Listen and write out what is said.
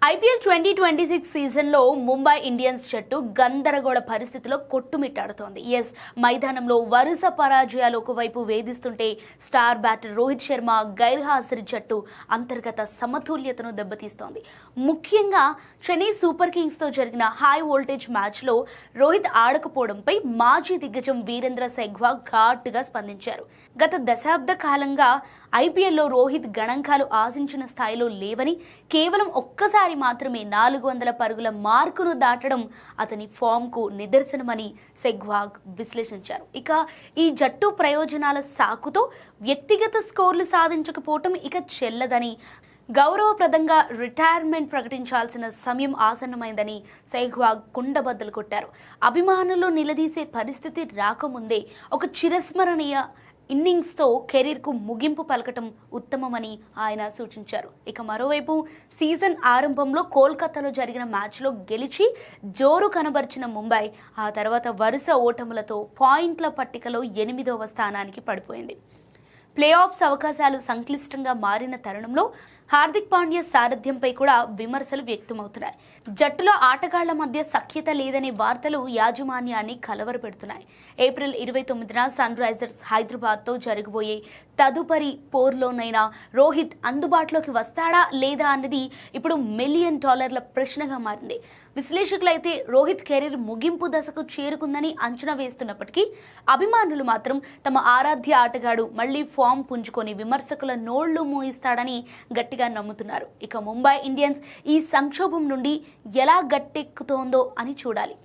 IPL 2026 సీజన్లో Mumbai Indians జట్టు గందరగోళ పరిస్థితిలో కొట్టుమిట్టాడుతోంది. మైదానంలో వరుస పరాజయాలు ఒకవైపు వేధిస్తుంటే స్టార్ బ్యాటర్ రోహిత్ శర్మ గైర్హాజరు జట్టు అంతర్గత సమతుల్యతను దెబ్బతీస్తోంది. ముఖ్యంగా చెన్నై సూపర్ కింగ్స్తో జరిగిన హై వోల్టేజ్ మ్యాచ్లో రోహిత్ ఆడకపోవడంపై మాజీ దిగ్గజం వీరేంద్ర సెహ్వాగ్ ఘాటుగా స్పందించారు. గత దశాబ్ద కాలంగా ఐపీఎల్లో రోహిత్ గణాంకాలు ఆశించిన స్థాయిలో లేవని, కేవలం ఒక్కసారి మాత్రమే 400 పరుగుల మార్కును దాటడం అతని ఫామ్కు నిదర్శనమని సెహ్వాగ్ విశ్లేషించారు. ఇక ఈ జట్టు ప్రయోజనాల సాకుతో వ్యక్తిగత స్కోర్లు సాధించకపోవటం ఇక చెల్లదని, గౌరవప్రదంగా రిటైర్మెంట్ ప్రకటించాల్సిన సమయం ఆసన్నమైందని సెహ్వాగ్ కుండబద్దలు కొట్టారు. అభిమానులు నిలదీసే పరిస్థితి రాకముందే ఒక చిరస్మరణీయ ఇన్నింగ్స్తో కెరీర్కు ముగింపు పలకటం ఉత్తమమని ఆయన సూచించారు. ఇక మరోవైపు సీజన్ ఆరంభంలో కోల్కతాలో జరిగిన మ్యాచ్లో గెలిచి జోరు కనబర్చిన ముంబై ఆ తర్వాత వరుస ఓటములతో పాయింట్ల పట్టికలో 8వ స్థానానికి పడిపోయింది. ప్లే ఆఫ్స్ అవకాశాలు సంక్లిష్టంగా మారిన తరుణంలో హార్దిక్ పాండ్యా సారథ్యంపై కూడా విమర్శలు వ్యక్తమవుతున్నాయి. జట్టులో ఆటగాళ్ల మధ్య సఖ్యత లేదనే వార్తలు యాజమాన్యాన్ని కలవరపెడుతున్నాయి. ఏప్రిల్ 29న సన్ రైజర్స్ హైదరాబాద్తో జరగబోయే తదుపరి పోర్లోనైనా రోహిత్ అందుబాటులోకి వస్తాడా లేదా అన్నది ఇప్పుడు $1 మిలియన్ ప్రశ్నగా మారింది. విశ్లేషకులైతే రోహిత్ కెరీర్ ముగింపు దశకు చేరుకుందని అంచనా వేస్తున్నప్పటికీ అభిమానులు మాత్రం తమ ఆరాధ్య ఆటగాడు మళ్లీ ఫామ్ పుంజుకొని విమర్శకుల నోళ్లు మూయిస్తాడని గట్టిగా నమ్ముతున్నారు. ఇక ముంబై ఇండియన్స్ ఈ సంక్షోభం నుండి ఎలా గట్టెక్కుతోందో అని చూడాలి.